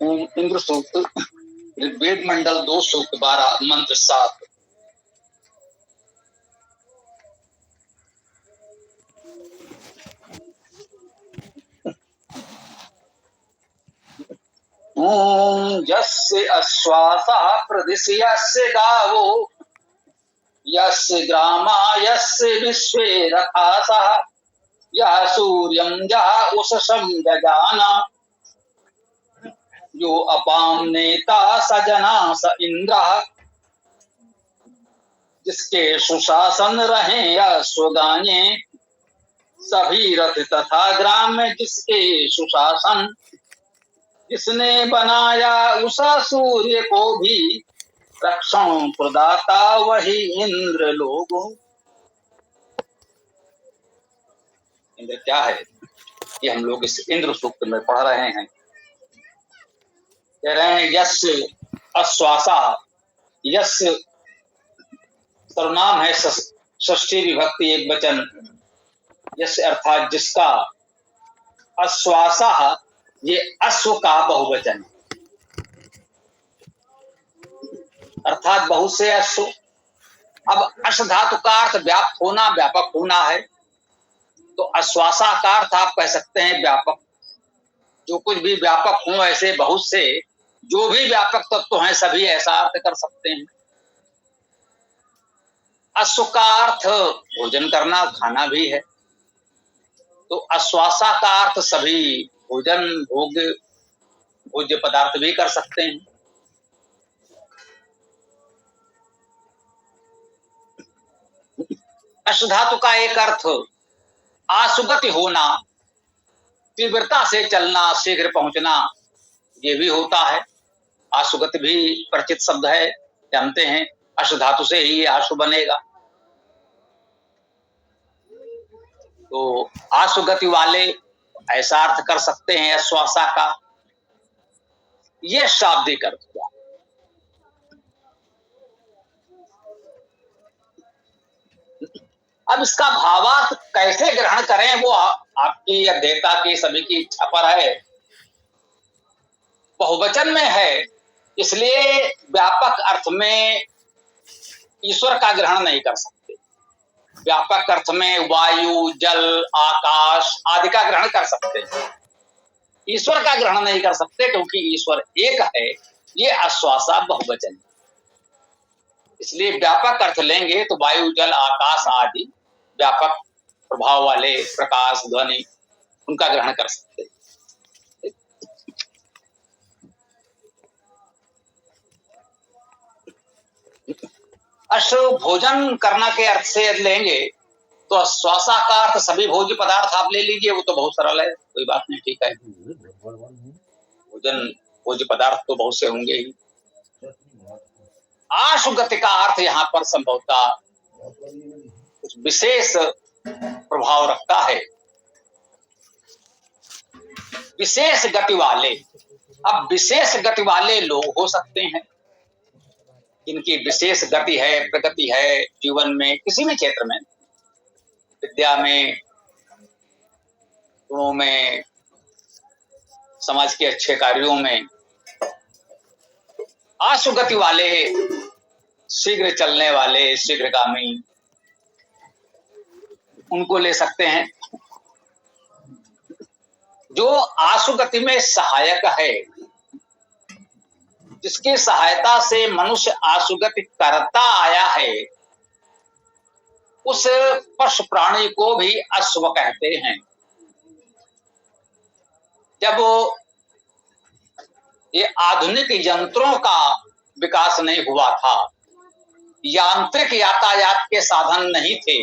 इंद्र सूक्त, ऋग्वेद मंडल 2 सूक्त 12 मंत्र 7। यस्य अश्वासः प्रदिशयस्य गावो, यस्य ग्रामा यस्य विश्वे रथासः, यः सूर्यं यः उषसं जजाना, यो अपां नेता सजना स इंद्रः, जिसके सुशासन रहे अश्वगाने, सभी रथ तथा ग्राम में जिसके सुशासन, जिसने बनाया उषा सूर्य को भी रक्षण प्रदाता वही इंद्र लोगों। इंद्र क्या है, ये हम लोग इस इंद्र सूक्त में पढ़ रहे हैं। कह रहे हैं यस्य अश्वासा, यस्य सर्वनाम है, षष्ठी विभक्ति एक वचन, यस्य अर्थात जिसका, अश्वासा ये अश्व का बहुवचन अर्थात बहुत से अश्व। अब अश्व धातु का अर्थ व्याप्त होना, व्यापक होना है, तो अश्वासा का अर्थ आप कह सकते हैं व्यापक। जो कुछ भी व्यापक हो, ऐसे बहुत से जो भी व्यापक तत्व हैं सभी ऐसा अर्थ कर सकते हैं। अश्व का अर्थ भोजन करना, खाना भी है, तो अश्वासा का अर्थ सभी भोजन, भोज्य पदार्थ भी कर सकते हैं। अश्व धातु का एक अर्थ आशुगति होना, तीव्रता से चलना, शीघ्र पहुंचना, ये भी होता है। आशुगति भी परिचित शब्द है, जानते हैं, अश्व धातु से ही आशु बनेगा। तो आशुगति वाले ऐसा अर्थ कर सकते हैं अश्वासा का, यह शाब्दिक अर्थ हुआ। अब इसका भावार्थ कैसे ग्रहण करें वो आपकी अध्येता की, सभी की इच्छा पर है। बहुवचन में है, इसलिए व्यापक अर्थ में ईश्वर का ग्रहण नहीं कर सकते। व्यापक अर्थ में वायु, जल, आकाश आदि का ग्रहण कर सकते हैं, ईश्वर का ग्रहण नहीं कर सकते, क्योंकि ईश्वर एक है। ये आश्वासा बहुवचन, इसलिए व्यापक अर्थ लेंगे तो वायु, जल, आकाश आदि व्यापक प्रभाव वाले प्रकाश, ध्वनि, उनका ग्रहण कर सकते हैं। अश्व भोजन करना के अर्थ से लेंगे तो अश्वासा का अर्थ सभी भोज्य पदार्थ आप ले लीजिए, वो तो बहुत सरल है, कोई बात नहीं, ठीक है। भोजन, भोज्य पदार्थ तो बहुत से होंगे ही। आशुगति का अर्थ यहाँ पर संभवतः कुछ विशेष प्रभाव रखता है, विशेष गति वाले। अब विशेष गति वाले लोग हो सकते हैं जिनकी विशेष गति है, प्रगति है जीवन में, किसी भी क्षेत्र में, विद्या में, गुणों में, समाज के अच्छे कार्यों में। आशुगति वाले, शीघ्र चलने वाले, शीघ्रगामी, उनको ले सकते हैं। जो आशुगति में सहायक है, जिसकी सहायता से मनुष्य आशुगति करता आया है, उस पशु प्राणी को भी अश्व कहते हैं। जब ये आधुनिक यंत्रों का विकास नहीं हुआ था, यांत्रिक यातायात के साधन नहीं थे,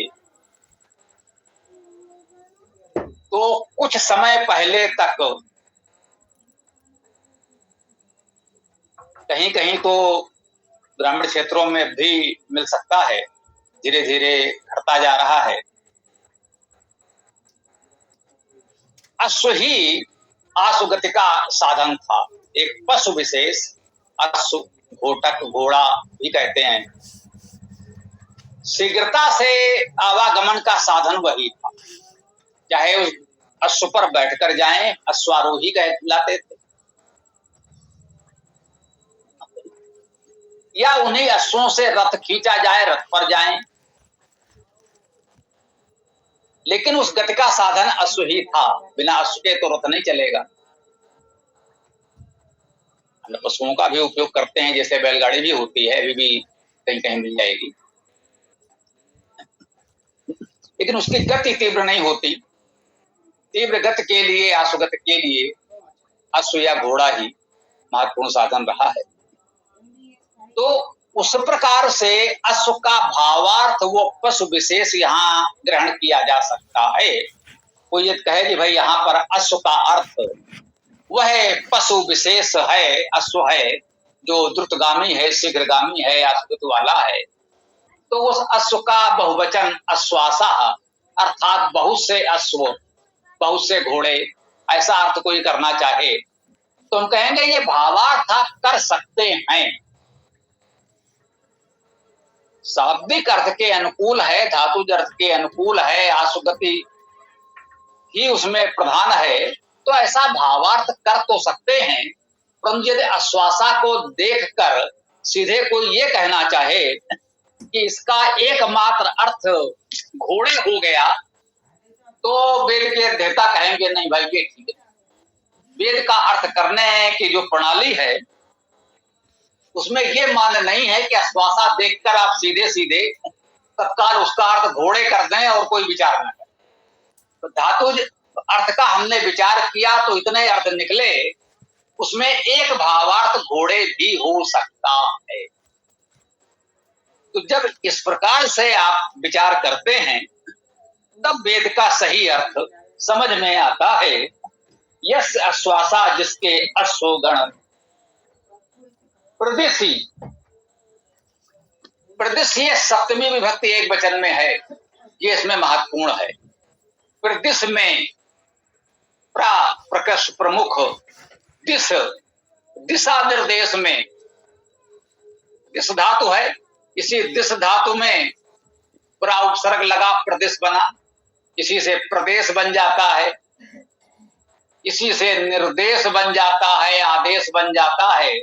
तो कुछ समय पहले तक कहीं कहीं तो ग्रामीण क्षेत्रों में भी मिल सकता है, धीरे धीरे घटता जा रहा है। अश्व ही आशुगति का साधन था, एक पशु विशेष, अश्व, घोटक, घोड़ा भी कहते हैं, शीघ्रता से आवागमन का साधन वही था। चाहे उस अश्व पर बैठकर जाएं, अश्वारोही कहलाते थे, या उन्हीं अश्वों से रथ खींचा जाए, रथ पर जाएं, लेकिन उस गति का साधन अश्व ही था। बिना अश्व के तो रथ नहीं चलेगा। अन्य पशुओं का भी उपयोग करते हैं, जैसे बैलगाड़ी भी होती है, अभी भी कहीं कहीं मिल जाएगी, लेकिन उसकी गति तीव्र नहीं होती। तीव्र गति के लिए, आशुगति के लिए अश्व या घोड़ा ही महत्वपूर्ण साधन रहा है। तो उस प्रकार से अश्व का भावार्थ वो पशु विशेष यहाँ ग्रहण किया जा सकता है। कोई ये कहे कि भाई यहाँ पर अश्व का अर्थ वह पशु विशेष है, अश्व है जो द्रुतगामी है, शीघ्रगामी है, आशुगति वाला है, तो उस अश्व का बहुवचन अश्वासा, अर्थात बहुत से अश्व, बहुत से घोड़े, ऐसा अर्थ कोई करना चाहे तो हम कहेंगे ये भावार्थ आप कर सकते हैं। शाब्दिक अर्थ के अनुकूल है, धातुज अर्थ के अनुकूल है, आशुगति ही उसमें प्रधान है, तो ऐसा भावार्थ कर तो सकते हैं। परंतु यदि अश्वासा को देखकर सीधे कोई ये कहना चाहे कि इसका एकमात्र अर्थ घोड़े हो गया, तो वेद के अध्येता कहेंगे नहीं भाई ये ठीक है। वेद का अर्थ करने की जो प्रणाली है उसमें ये मान नहीं है कि अश्वासा देखकर आप सीधे सीधे तत्काल उसका अर्थ घोड़े कर दें और कोई विचार न करें। तो धातुज अर्थ का हमने विचार किया तो इतने अर्थ निकले, उसमें एक भावार्थ घोड़े भी हो सकता है। तो जब इस प्रकार से आप विचार करते हैं तब वेद का सही अर्थ समझ में आता है। यस अश्वासा, जिसके अश्वगण, प्रदिशि, प्रदिश ये सप्तमी विभक्ति एक वचन में है, ये इसमें महत्वपूर्ण है। प्रदिश में प्रकृष्ट प्रमुख, दिश दिशा निर्देश में दिश धातु है, इसी दिश धातु में पूरा उपसर्ग लगा, प्रदिश बना, इसी से प्रदेश बन जाता है, इसी से निर्देश बन जाता है, आदेश बन जाता है।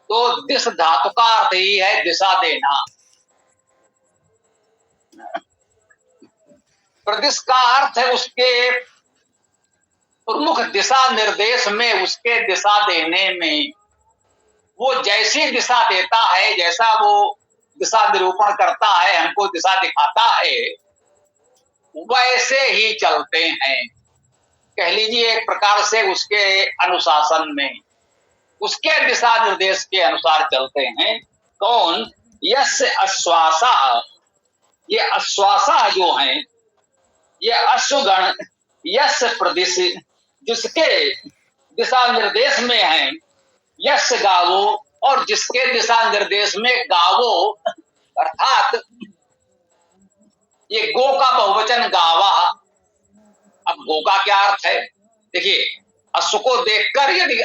तो दिश धातु का अर्थ ही है दिशा देना। प्रदिश का अर्थ है उसके प्रमुख दिशा निर्देश में, उसके दिशा देने में। वो जैसी दिशा देता है, जैसा वो दिशा निरूपण करता है, हमको दिशा दिखाता है, वैसे ही चलते हैं। कह लीजिए एक प्रकार से उसके अनुशासन में, उसके दिशा निर्देश के अनुसार चलते हैं। कौन? यस्य अश्वासा, ये अश्वासा जो हैं, ये अश्वगण, यस्य प्रदिश, जिसके दिशा निर्देश में हैं, यस्य गावो, और जिसके दिशा निर्देश में गावो, अर्थात ये गो का बहुवचन गावा। अब गो का क्या अर्थ है? देखिए, अश्व को देखकर यदि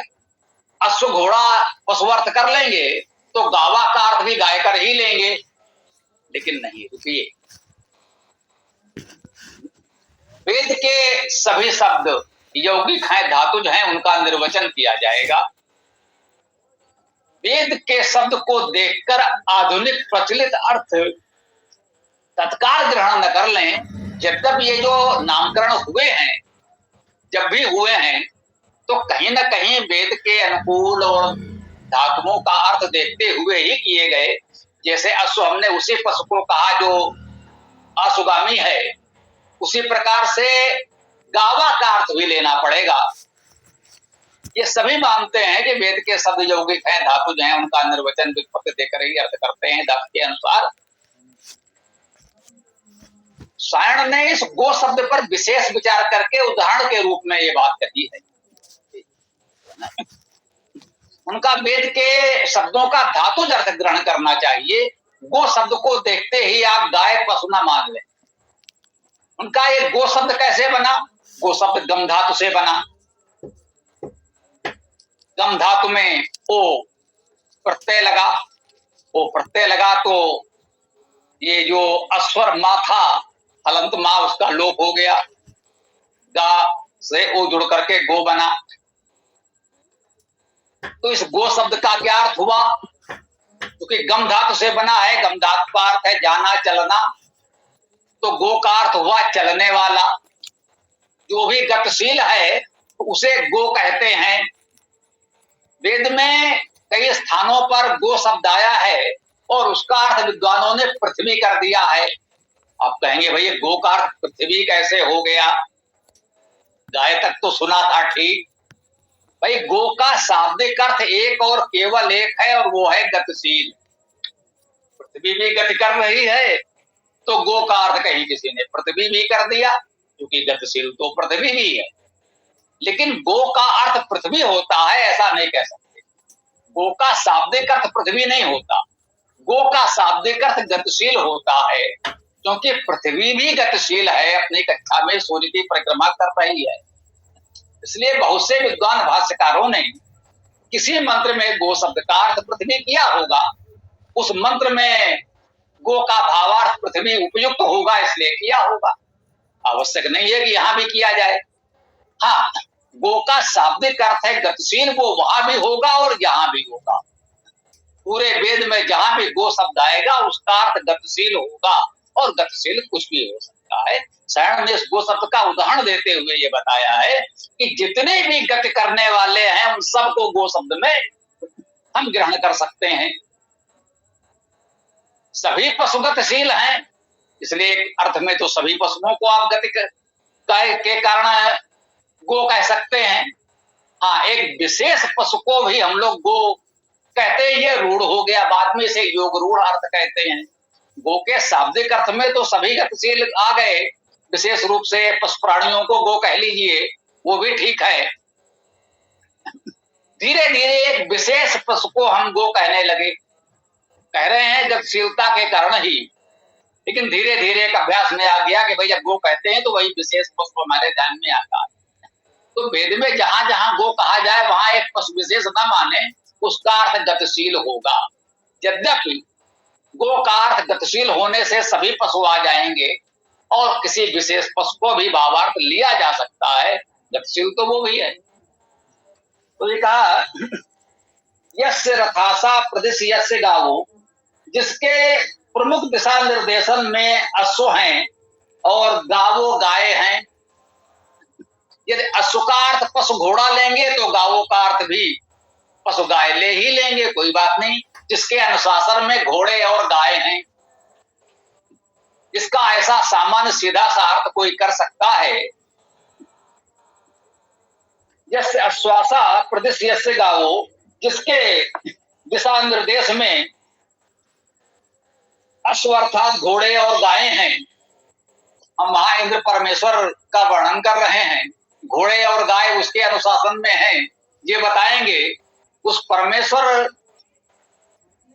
अश्व घोड़ा पशु अर्थ कर लेंगे तो गावा का अर्थ भी गाय कर ही लेंगे, लेकिन नहीं। रुकिए, वेद के सभी शब्द यौगिक हैं, धातुज हैं, उनका निर्वचन किया जाएगा। वेद के शब्द को देखकर आधुनिक प्रचलित अर्थ तत्काल ग्रहण न कर लें। यद्यपि ये जो नामकरण हुए हैं, जब भी हुए हैं, तो कहीं न कहीं वेद के अनुकूल और धातुओं का अर्थ देखते हुए ही किए गए। जैसे अश्व, हमने उसी पशु को कहा जो अश्वगामी है, उसी प्रकार से गावा का अर्थ भी लेना पड़ेगा। ये सभी मानते हैं कि वेद के शब्द यौगिक हैं, धातुज हैं, उनका निर्वचन व्युत्पत्ति देकर ही अर्थ करते हैं धातु के अनुसार। सायण ने इस गो शब्द पर विशेष विचार करके उदाहरण के रूप में ये बात कही है। उनका वेद के शब्दों का धातुज अर्थ ग्रहण करना चाहिए। गो शब्द को देखते ही आप गाय पशु न मान लें। उनका ये गो शब्द कैसे बना? गो शब्द गम धातु से बना। गम धातु में ओ प्रत्यय लगा, ओ प्रत्यय लगा तो ये जो अस्वर मा था, हलंत मा उसका लोप हो गया, गा से ओ जुड़ करके गो बना। तो इस गो शब्द का क्या अर्थ हुआ? क्योंकि गम धातु से बना है, गम धातु का अर्थ है जाना, चलना, तो गो का अर्थ हुआ चलने वाला। जो भी गतिशील है उसे गो कहते हैं। वेद में कई स्थानों पर गो शब्द आया है और उसका अर्थ विद्वानों ने पृथ्वी कर दिया है। आप कहेंगे भाई गो का अर्थ पृथ्वी कैसे हो गया? गाय तक तो सुना था, ठीक। भाई गो का शाब्दिक अर्थ एक और केवल एक है और वो है गतिशील। पृथ्वी भी गति कर रही है तो गो का अर्थ कहीं किसी ने पृथ्वी भी कर दिया, क्योंकि गतिशील तो पृथ्वी भी है। लेकिन गो का अर्थ पृथ्वी होता है ऐसा नहीं कह सकते। गो का शाब्दिक अर्थ पृथ्वी नहीं होता, गो का शाब्दिक अर्थ गतिशील होता है, क्योंकि पृथ्वी भी गतिशील है, अपनी कक्षा में सूर्य की परिक्रमा कर रही है। इसलिए बहुत से विद्वान भाष्यकारों ने किसी मंत्र में गो शब्द का अर्थ पृथ्वी किया होगा, उस मंत्र में गो का भावार्थ पृथ्वी उपयुक्त होगा इसलिए किया होगा। आवश्यक नहीं है कि यहां भी किया जाए। हाँ, गो का शाब्दिक अर्थ है गतिशील, वो वहां भी होगा और यहां भी होगा। पूरे वेद में जहां भी गो शब्द आएगा उसका अर्थ गतिशील होगा, और गतिशील कुछ भी हो सकता है। शरण ने इस गो शब्द का उदाहरण देते हुए ये बताया है कि जितने भी गति करने वाले हैं उन सबको गो शब्द में हम ग्रहण कर सकते हैं। सभी पशु गतिशील हैं, इसलिए अर्थ में तो सभी पशुओं को आप गति के कारण गो कह सकते हैं। हाँ, एक विशेष पशु को भी हम लोग गो कहते हैं, ये रूढ़ हो गया, बाद में इसे योग रूढ़ अर्थ कहते हैं। गो के शाब्दिक अर्थ में तो सभी गतिशील आ गए, विशेष रूप से पशु प्राणियों को गो कह लीजिए, वो भी ठीक है। धीरे धीरे एक विशेष पशु को हम गो कहने लगे, कह रहे हैं गतिशीलता के कारण ही, लेकिन धीरे धीरे एक अभ्यास में आ गया कि भाई जब गो कहते हैं तो वही विशेष पशु हमारे ध्यान में आता है। तो वेद में जहां जहां गो कहा जाए वहां एक पशु विशेष न माने, उसका अर्थ गतिशील होगा। यद्यपि गो का अर्थ गतिशील होने से सभी पशु आ जाएंगे और किसी विशेष पशु को भी भावार्थ लिया जा सकता है, गतिशील तो वो भी है। तो ये कहा यस्य रथासा प्रदिश यस्य गावो, जिसके प्रमुख दिशा निर्देशन में अश्व हैं और गावो गाय हैं। यदि अश्व का अर्थ पशु घोड़ा लेंगे तो गावों का अर्थ भी पशु गाय ले ही लेंगे, कोई बात नहीं। जिसके अनुशासन में घोड़े और गाय हैं, इसका ऐसा सामान्य सीधा सा अर्थ कोई कर सकता है। यस्य अश्वासा प्रदिश यस्य गावो, जिसके दिशा निर्देश में अश्व अर्थात घोड़े और गायें हैं। हम वहां इंद्र परमेश्वर का वर्णन कर रहे हैं, घोड़े और गाय उसके अनुशासन में हैं, ये बताएंगे। उस परमेश्वर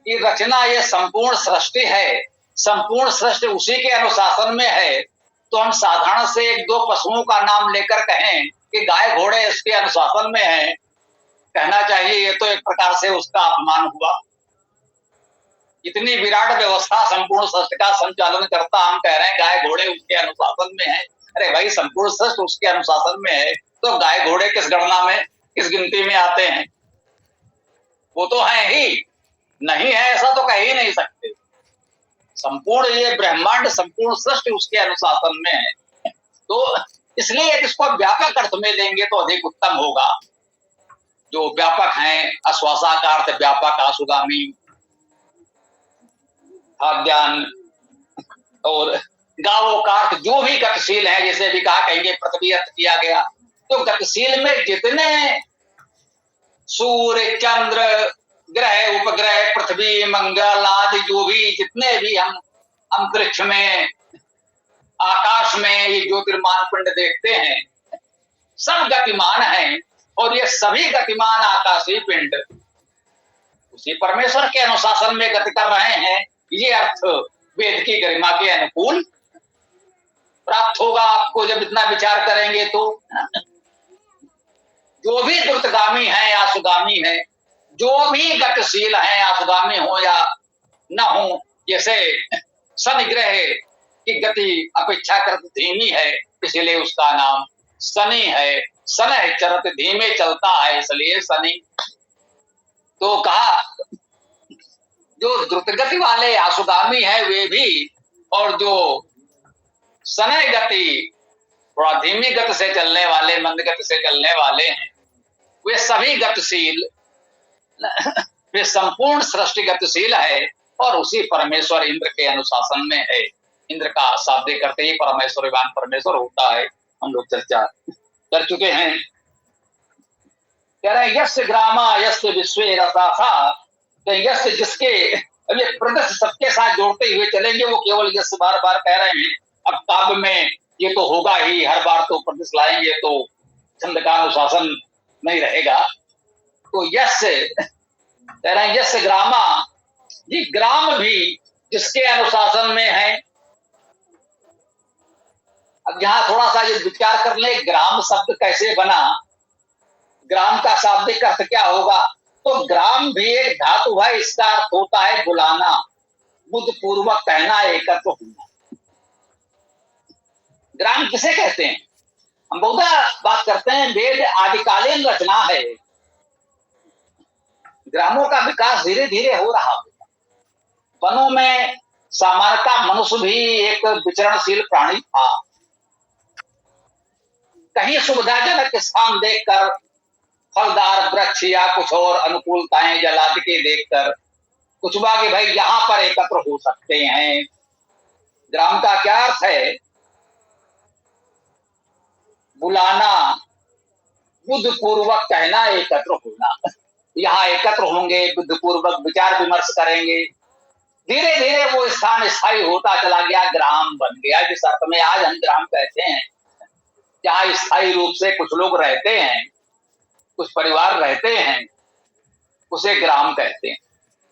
की रचना ये संपूर्ण सृष्टि है, संपूर्ण सृष्टि उसी के अनुशासन में है। तो हम साधारण से एक दो पशुओं का नाम लेकर कहें कि गाय घोड़े इसके अनुशासन में है, कहना चाहिए ये तो एक प्रकार से उसका अपमान हुआ। इतनी विराट व्यवस्था संपूर्ण सृष्टि का संचालन करता हम कह रहे हैं गाय घोड़े उसके अनुशासन में है। अरे भाई, संपूर्ण सृष्टि उसके अनुशासन में है तो गाय घोड़े किस गणना में, किस गिनती में आते हैं? वो तो है ही नहीं है, ऐसा तो कह ही नहीं सकते। संपूर्ण ये ब्रह्मांड, संपूर्ण सृष्टि उसके अनुशासन में है। तो इसलिए इसको व्यापक अर्थ में लेंगे तो अधिक उत्तम होगा। जो व्यापक हैं, आश्वासा का अर्थ व्यापक, आशुगामी, ज्ञान, और गावों का अर्थ जो भी गतिशील है, जैसे भी कहा कहेंगे पृथ्वी अर्थ किया गया। तो गतिशील में जितने सूर्य, चंद्र, ग्रह, उपग्रह, पृथ्वी, मंगल आदि जो भी जितने भी हम अंतरिक्ष में, आकाश में ये ज्योतिर्मान पिंड देखते हैं, सब गतिमान हैं। और ये सभी गतिमान आकाशीय पिंड उसी परमेश्वर के अनुशासन में गति कर रहे हैं। ये अर्थ वेद की गरिमा के अनुकूल प्राप्त होगा आपको जब इतना विचार करेंगे। तो जो भी द्रुतगामी है, आशुगामी है, जो भी गतिशील है, आशुगामी हो या न हो, जैसे शनिग्रह की गति अपेक्षाकृत धीमी है, इसलिए उसका नाम शनि है। शनैः चरत, धीमे चलता है इसलिए शनि। तो कहा जो द्रुतगति वाले आसुगामी है वे भी, और जो शनैः गति थोड़ा धीमी गति से चलने वाले, मंद गति से चलने वाले हैं, वे सभी गतिशील, वे संपूर्ण सृष्टि गतिशील है और उसी परमेश्वर इंद्र के अनुशासन में है। इंद्र का शाब्दिक करते ही परमेश्वरवान परमेश्वर होता है, हम लोग चर्चा कर चुके हैं। कह रहे हैं यस्य ग्रामा यस्य विश्वे रसासा, तो यस्य जिसके, अब ये प्रदर्श सबके साथ जोड़ते हुए चलेंगे, वो केवल यस्य बार बार कह रहे हैं। अब काव्य में ये तो होगा ही, हर बार तो प्रदर्श लाएंगे तो छंद का अनुशासन नहीं रहेगा। तो यस्य कह रहे हैं यस्य ग्रामा, ये ग्राम भी जिसके अनुशासन में है। अब यहां थोड़ा सा ये विचार कर ले, ग्राम शब्द कैसे बना, ग्राम का शाब्दिक अर्थ क्या होगा। तो ग्राम भी एक धातु है, इसका अर्थ होता है बुलाना, बुद्ध पूर्वक कहना, एकत्र होना। ग्राम किसे कहते हैं, हम बहुधा बात करते हैं, वेद आदिकालीन रचना है। ग्रामों का विकास धीरे धीरे हो रहा है। वनों में सामान्यतः मनुष्य भी एक विचरणशील प्राणी था। कहीं सुविधाजनक स्थान देखकर, फलदार वृक्ष या कुछ और अनुकूलताएं जलादि के देखकर कुछ कि भाई यहां पर एकत्र हो सकते हैं। ग्राम का क्या अर्थ है, बुलाना, बुद्ध पूर्वक कहना, एकत्र होना। यहाँ एकत्र होंगे, बुद्ध पूर्वक विचार विमर्श करेंगे, धीरे धीरे वो स्थान स्थायी होता चला गया, ग्राम बन गया। जिस अर्थ में आज हम ग्राम कहते हैं, जहाँ स्थायी रूप से कुछ लोग रहते हैं, कुछ परिवार रहते हैं, उसे ग्राम कहते हैं।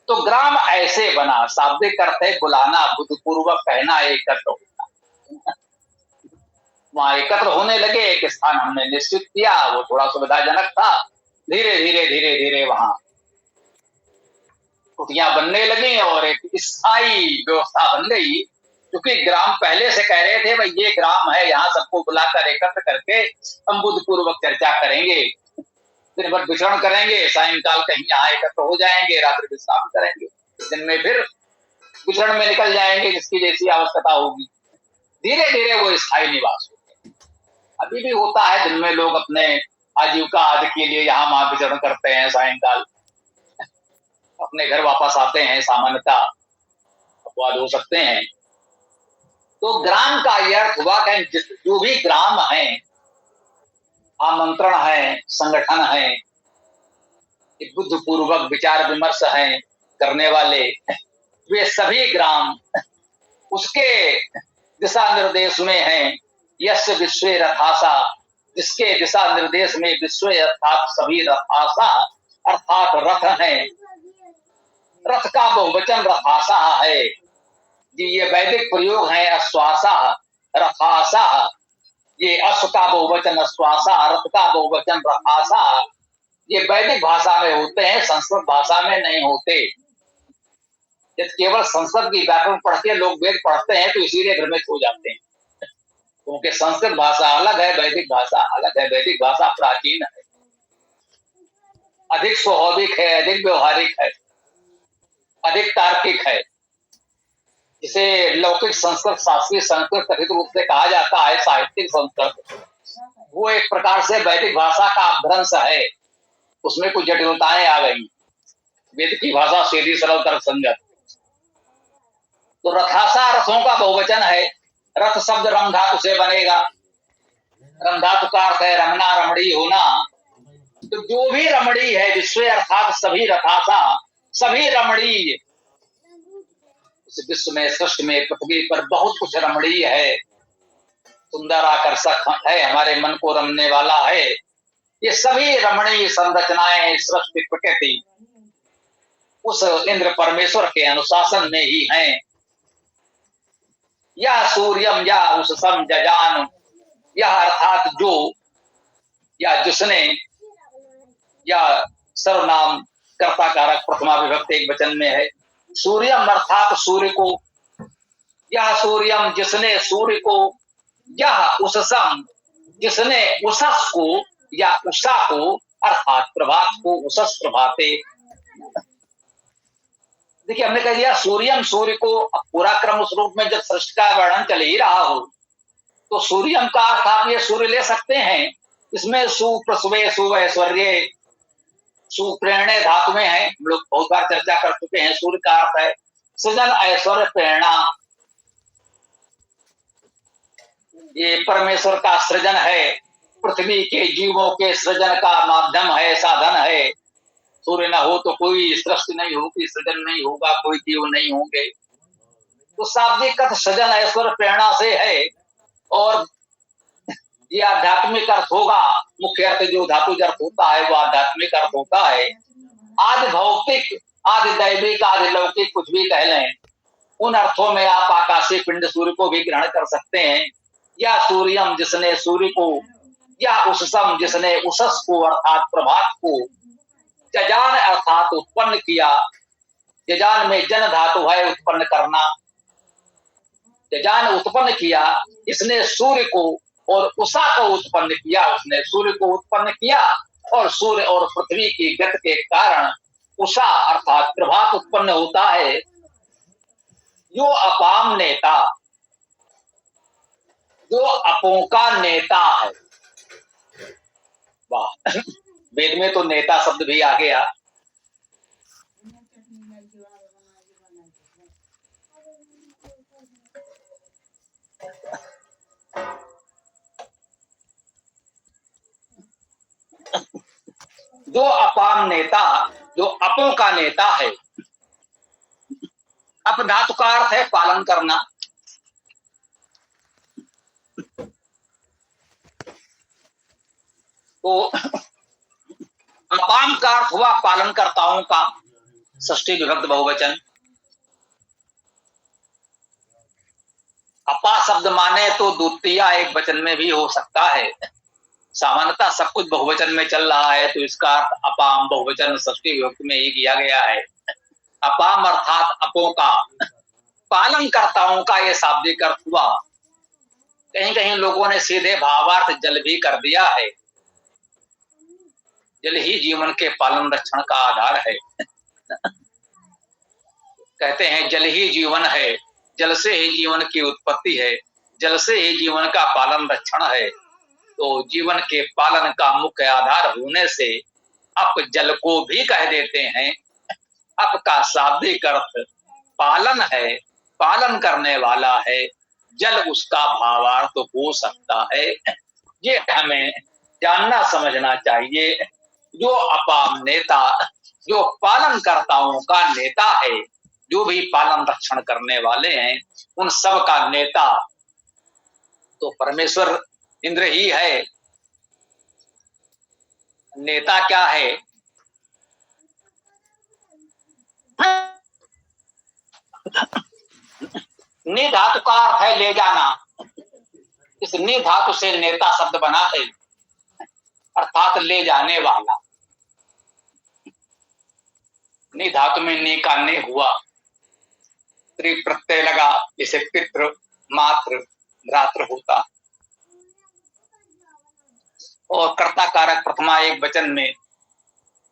तो ग्राम ऐसे बना, शाब्दिक अर्थ है बुलाना, बुद्ध पूर्वक कहना, एकत्र होना। वहां एकत्र होने लगे, एक स्थान हमने निश्चित किया, वो थोड़ा सुविधाजनक था। धीरे धीरे वहां कुटियां बनने लगी और एक स्थायी व्यवस्था बन गई। क्योंकि ग्राम पहले से कह रहे थे भाई ये ग्राम है, यहाँ सबको बुलाकर एकत्र करके हम बुद्ध पूर्वक चर्चा करेंगे, दिन भर विचरण करेंगे, सायंकाल कहीं यहाँ एकत्र हो जाएंगे, रात्रि विश्राम करेंगे, दिन में फिर विचरण में निकल जाएंगे जिसकी जैसी आवश्यकता होगी। धीरे धीरे वो स्थायी निवास होते। अभी भी होता है, दिन में लोग अपने आजीविका आदि के लिए यहाँ वहां विचरण करते हैं, सायंकाल अपने घर वापस आते हैं, सामान्यतः अपवाद हो सकते हैं। तो ग्राम का यह अर्थ हुआ कि जो भी ग्राम है, आमंत्रण है, संगठन है, बुद्ध पूर्वक विचार विमर्श है करने वाले, वे सभी ग्राम उसके दिशा निर्देश में हैं। यस्य विश्वे रथासा, जिसके दिशा निर्देश में विश्वे अर्थात सभी रथासा अर्थात रथ है। रथ का बहुवचन रथासा है जी, ये वैदिक प्रयोग है। अश्वासा रथासा, ये अश्व का बहुवचन अश्वासा, रथ का बहुवचन रथासा, ये वैदिक भाषा में होते हैं, संस्कृत भाषा में नहीं होते। यदि केवल संस्कृत की व्याकरण पढ़ के लोग वेद पढ़ते हैं तो इसीलिए भ्रमित हो जाते हैं, क्योंकि संस्कृत भाषा अलग है, वैदिक भाषा अलग है। वैदिक भाषा प्राचीन है, अधिक स्वाभाविक है, अधिक व्यवहारिक है, अधिक तार्किक है। जिसे लौकिक संस्कृत, शास्त्रीय संस्कृत कथित रूप से कहा जाता है, साहित्यिक संस्कृत, वो एक प्रकार से वैदिक भाषा का अपभ्रंश है। उसमें कुछ जटिलताएं आ गई। वेद की भाषा सीधी सरल तर्क संगत। तो रथासा रथों का बहुवचन है। रथ शब्द रम धातु से बनेगा। रम धातु का अर्थ है रमना, रमणी होना। तो जो भी रमणी है, विश्व अर्थात सभी रथासा, सभी रमणीय। इस विश्व में, सृष्टि में, पृथ्वी पर बहुत कुछ रमणीय है, सुंदर आकर्षक है, हमारे मन को रमने वाला है। ये सभी रमणीय संरचनाएं, सृष्टि, प्रकृति उस इंद्र परमेश्वर के अनुशासन में ही हैं। यह सूर्यम या उस सम जजान, यह अर्थात जो या जिसने, या सर्वनाम कर्ता कारक प्रथमा विभक्ति एक वचन में है। सूर्यम अर्थात सूर्य को, यह सूर्यम जिसने सूर्य को, यह उससम जिसने उषस को या उषा को अर्थात प्रभात को उषस प्रभाते। देखिए हमने कह दिया सूर्यम, सूर्य को पूरा क्रम उस रूप में जब सृष्टि का वर्णन चल ही रहा हो तो सूर्यम का अर्थ आप ये सूर्य ले सकते हैं। इसमें सुप्रसवे सुऐश्वर्य सुप्रेरणे धातु में है, हम लोग बहुत बार चर्चा कर चुके हैं। सूर्य का अर्थ है सृजन ऐश्वर्य प्रेरणा, ये परमेश्वर का सृजन है, पृथ्वी के जीवों के सृजन का माध्यम है, साधन है। सूर्य न हो तो कोई सृष्टि नहीं होगी, सृजन नहीं होगा, कोई जीव नहीं होंगे। तो शाब्दिक अर्थ सृजन ऐश्वर्य प्रेरणा से है और ये आध्यात्मिक अर्थ होगा। मुख्य अर्थ जो धातु अर्थ होता है वो आध्यात्मिक अर्थ होता है। आदि भौतिक, आदि दैविक, आदि लौकिक कुछ भी कह लें, उन अर्थों में आप आकाशीय पिंड सूर्य को भी ग्रहण कर सकते हैं। या सूर्यम जिसने सूर्य को, या उससम जिसने उषस को अर्थात प्रभात को, जजान अर्थात उत्पन्न किया। जजान में जन धातु है उत्पन्न करना, जजान उत्पन्न किया। इसने सूर्य को और उषा को उत्पन्न किया, उसने सूर्य को उत्पन्न किया और सूर्य और पृथ्वी की गति के कारण उषा अर्थात प्रभात उत्पन्न होता है। जो अपाम नेता, जो अपों का नेता है। वाह, वेद में तो नेता शब्द भी आ गया। जो अपाम नेता, जो अपों का नेता है। अप धातु का अर्थ है पालन करना। तो अपाम का अर्थ हुआ पालनकर्ताओं का, षष्ठी विभक्त बहुवचन। अपा शब्द माने तो द्वितीय एक वचन में भी हो सकता है। सामान्यतः सब कुछ बहुवचन में चल रहा है तो इसका अर्थ अपाम बहुवचन षष्ठी विभक्त में ही किया गया है। अपाम अर्थात अपों का, पालनकर्ताओं का यह शाब्दिक अर्थ हुआ। कहीं कहीं लोगों ने सीधे भावार्थ जल भी कर दिया है। जल ही जीवन के पालन रक्षण का आधार है। कहते हैं जल ही जीवन है, जल से ही जीवन की उत्पत्ति है, जल से ही जीवन का पालन रक्षण है। तो जीवन के पालन का मुख्य आधार होने से अप जल को भी कह देते हैं। अप का शाब्दिक अर्थ पालन है, पालन करने वाला है। जल उसका भावार्थ हो सकता है। ये हमें जानना समझना चाहिए। जो अपाम नेता, जो पालनकर्ताओं का नेता है, जो भी पालन रक्षण करने वाले हैं, उन सब का नेता तो परमेश्वर इंद्र ही है। नेता क्या है? नि धातु का अर्थ है ले जाना। इस नि धातु से नेता शब्द बना है, अर्थात ले जाने वाला। नि धातु में नि का ने हुआ, त्रि प्रत्यय लगा, जैसे पितृ मातृ भ्रातृ होता। और कर्ता कारक प्रथमा एक वचन में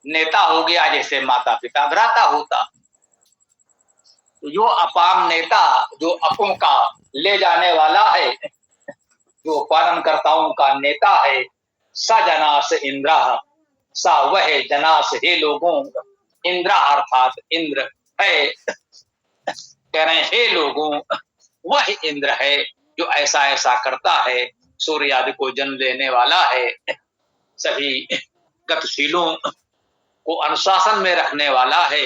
नेता हो गया, जैसे माता पिता भ्राता होता। तो जो अपाम नेता, जो अपों का ले जाने वाला है, जो पालनकर्ताओं का नेता है। स जनास इंद्रा, सा वह जनास हे लोगों, इंद्रा अर्थात इंद्र है। कह रहे हैं हे लोगों, वह इंद्र है जो ऐसा ऐसा करता है, सूर्य आदि को जन्म देने वाला है, सभी गतिशीलों को अनुशासन में रखने वाला है।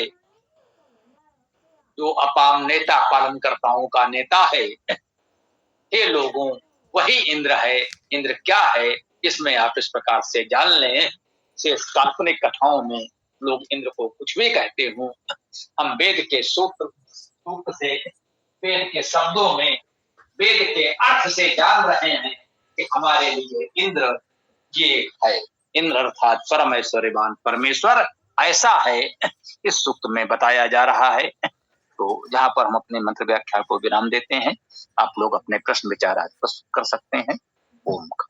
जो अपाम नेता पालनकर्ताओं का नेता है। हे लोगों, वही इंद्र है। इंद्र क्या है इसमें आप इस प्रकार से जान लें। से काल्पनिक कथाओं में लोग इंद्र को कुछ भी कहते हो, हम वेद के सूत्र से, वेद के शब्दों में, वेद के अर्थ से जान रहे हैं कि हमारे लिए इंद्र ये है। इंद्र अर्थात परमेश्वरवान परमेश्वर ऐसा है, इस सूक्त में बताया जा रहा है। तो जहाँ पर हम अपने मंत्र व्याख्या को विराम देते हैं, आप लोग अपने प्रश्न विचार आज प्रस्तुत कर सकते हैं। ओम।